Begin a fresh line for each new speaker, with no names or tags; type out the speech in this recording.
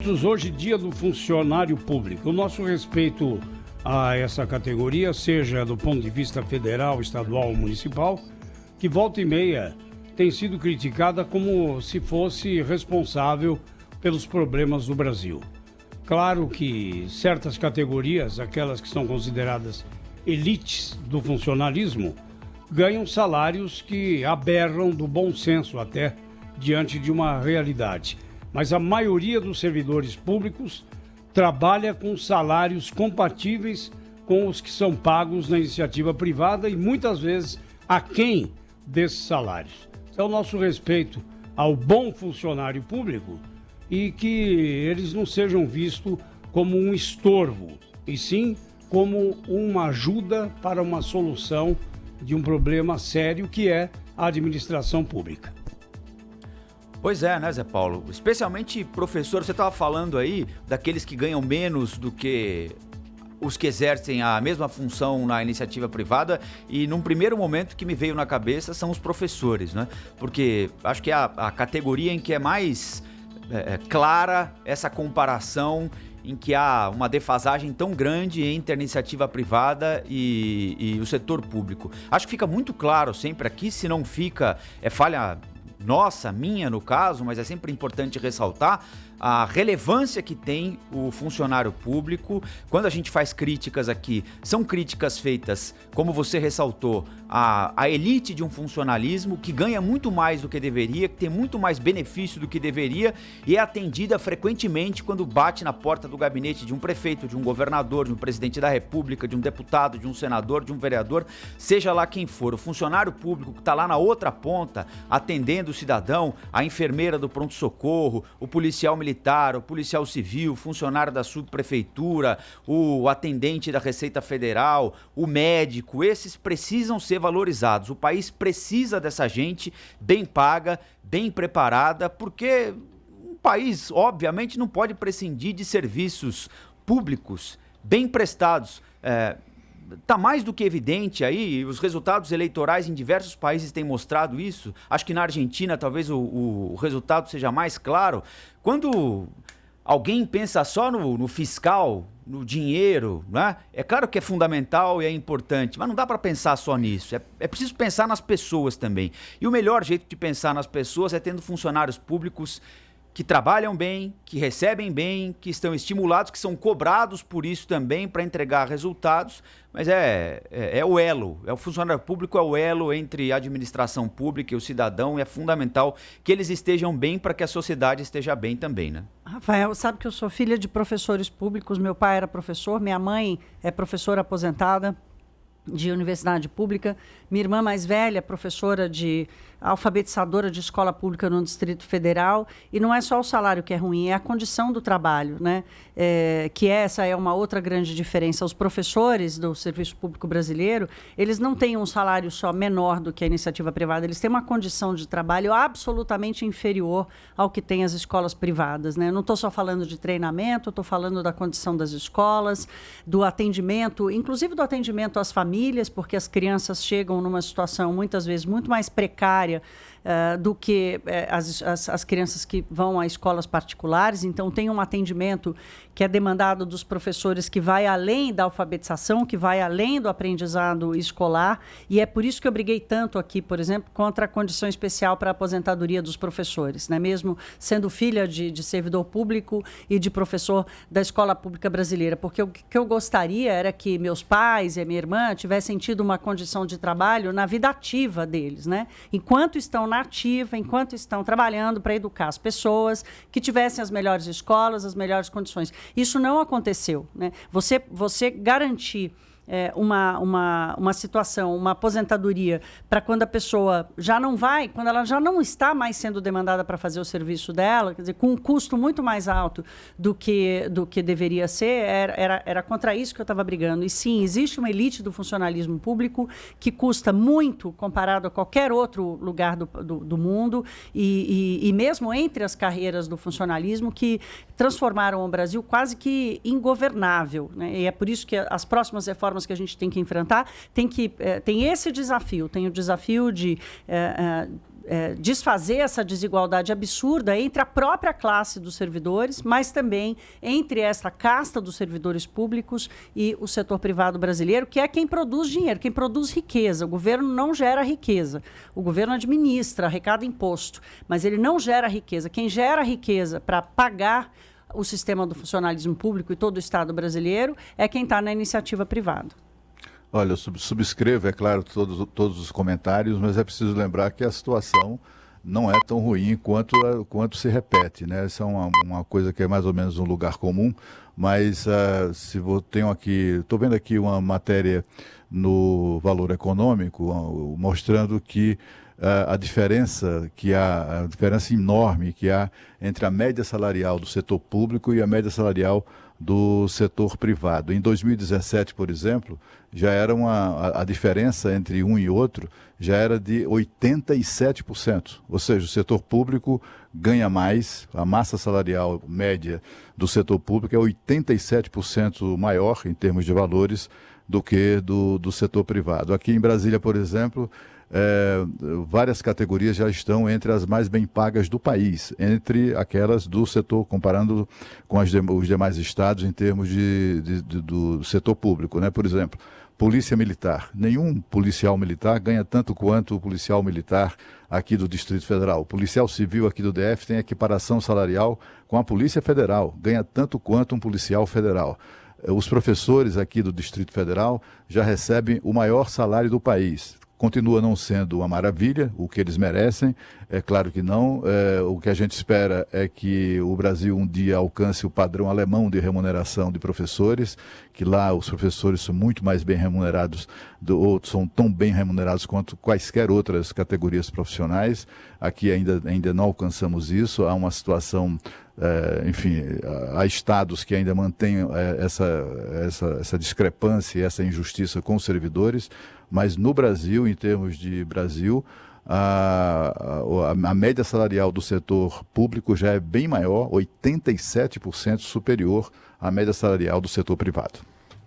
cumprimentos. Hoje, dia do funcionário público. O nosso respeito a essa categoria, seja do ponto de vista federal, estadual ou municipal, que volta e meia tem sido criticada como se fosse responsável pelos problemas do Brasil. Claro que certas categorias, aquelas que são consideradas elites do funcionalismo, ganham salários que aberram do bom senso até diante de uma realidade. Mas a maioria dos servidores públicos trabalha com salários compatíveis com os que são pagos na iniciativa privada e muitas vezes aquém desses salários. Então, o nosso respeito ao bom funcionário público e que eles não sejam vistos como um estorvo, e sim como uma ajuda para uma solução de um problema sério que é a administração pública.
Pois é, né, Zé Paulo? Especialmente professor, você estava falando aí daqueles que ganham menos do que os que exercem a mesma função na iniciativa privada, e num primeiro momento que me veio na cabeça são os professores, né? Porque acho que é a categoria em que é mais clara essa comparação, em que há uma defasagem tão grande entre a iniciativa privada e o setor público. Acho que fica muito claro sempre aqui, se não fica, é falha nossa, minha no caso, mas é sempre importante ressaltar a relevância que tem o funcionário público. Quando a gente faz críticas aqui, são críticas feitas, como você ressaltou, a elite de um funcionalismo que ganha muito mais do que deveria, que tem muito mais benefício do que deveria e é atendida frequentemente quando bate na porta do gabinete de um prefeito, de um governador, de um presidente da república, de um deputado, de um senador, de um vereador, seja lá quem for. O funcionário público que está lá na outra ponta, atendendo o cidadão, a enfermeira do pronto-socorro, o policial militar, o policial civil, o funcionário da subprefeitura, o atendente da Receita Federal, o médico, esses precisam ser valorizados. O país precisa dessa gente bem paga, bem preparada, porque um país, obviamente, não pode prescindir de serviços públicos bem prestados. Está mais do que evidente aí, os resultados eleitorais em diversos países têm mostrado isso. Acho que na Argentina talvez o resultado seja mais claro. Quando alguém pensa só no fiscal, no dinheiro, né? É claro que é fundamental e é importante, mas não dá para pensar só nisso. É preciso pensar nas pessoas também. E o melhor jeito de pensar nas pessoas é tendo funcionários públicos que trabalham bem, que recebem bem, que estão estimulados, que são cobrados por isso também para entregar resultados, mas é o elo, o funcionário público é o elo entre a administração pública e o cidadão, e é fundamental que eles estejam bem para que a sociedade esteja bem também, né?
Rafael, sabe que eu sou filha de professores públicos, meu pai era professor, minha mãe é professora aposentada de universidade pública, minha irmã mais velha, professora alfabetizadora de escola pública no Distrito Federal, e não é só o salário que é ruim, é a condição do trabalho, né? Que essa é uma outra grande diferença. Os professores do Serviço Público Brasileiro, eles não têm um salário só menor do que a iniciativa privada, eles têm uma condição de trabalho absolutamente inferior ao que tem as escolas privadas, né? Eu não estou só falando de treinamento, estou falando da condição das escolas, do atendimento, inclusive do atendimento às famílias, porque as crianças chegam numa situação muitas vezes muito mais precária do que as crianças que vão a escolas particulares. Então, tem um atendimento que é demandado dos professores que vai além da alfabetização, que vai além do aprendizado escolar, e é por isso que eu briguei tanto aqui, por exemplo, contra a condição especial para a aposentadoria dos professores, né? Mesmo sendo filha de servidor público e de professor da escola pública brasileira, porque o que eu gostaria era que meus pais e a minha irmã tivessem tido uma condição de trabalho na vida ativa deles, né? Enquanto estão na ativa, enquanto estão trabalhando para educar as pessoas, que tivessem as melhores escolas, as melhores condições. Isso não aconteceu, né? Você garantir uma situação, uma aposentadoria para quando a pessoa já não vai, quando ela já não está mais sendo demandada para fazer o serviço dela, quer dizer, com um custo muito mais alto do que deveria ser, era contra isso que eu estava brigando. E sim, existe uma elite do funcionalismo público que custa muito comparado a qualquer outro lugar do mundo e mesmo entre as carreiras do funcionalismo que transformaram o Brasil quase que ingovernável, né? E é por isso que as próximas reformas que a gente tem que enfrentar tem esse desafio, tem o desafio de desfazer essa desigualdade absurda entre a própria classe dos servidores, mas também entre essa casta dos servidores públicos e o setor privado brasileiro, que é quem produz dinheiro, quem produz riqueza. O governo não gera riqueza. O governo administra, arrecada imposto, mas ele não gera riqueza. Quem gera riqueza para pagar o sistema do funcionalismo público e todo o Estado brasileiro é quem está na iniciativa privada.
Olha, eu subscrevo, é claro, todos os comentários, mas é preciso lembrar que a situação não é tão ruim quanto se repete, né? Isso é uma coisa que é mais ou menos um lugar comum, mas estou vendo aqui uma matéria no Valor Econômico mostrando que a diferença enorme que há entre a média salarial do setor público e a média salarial do setor privado. Em 2017, por exemplo, já era a diferença entre um e outro já era de 87%. Ou seja, o setor público ganha mais, a massa salarial média do setor público é 87% maior em termos de valores do que do setor privado. Aqui em Brasília, por exemplo, várias categorias já estão entre as mais bem pagas do país, entre aquelas do setor, comparando com os demais estados em termos do setor público, né? Por exemplo, Polícia Militar. Nenhum policial militar ganha tanto quanto o policial militar aqui do Distrito Federal. O policial civil aqui do DF tem equiparação salarial com a Polícia Federal, ganha tanto quanto um policial federal. Os professores aqui do Distrito Federal já recebem o maior salário do país. Continua não sendo uma maravilha, o que eles merecem, é claro que não. O que a gente espera é que o Brasil um dia alcance o padrão alemão de remuneração de professores, que lá os professores são muito mais bem remunerados, ou são tão bem remunerados quanto quaisquer outras categorias profissionais. Aqui ainda não alcançamos isso, há uma situação... enfim, há estados que ainda mantêm essa discrepância e essa injustiça com os servidores, mas no Brasil, em termos de Brasil, a média salarial do setor público já é bem maior, 87% superior à média salarial do setor privado.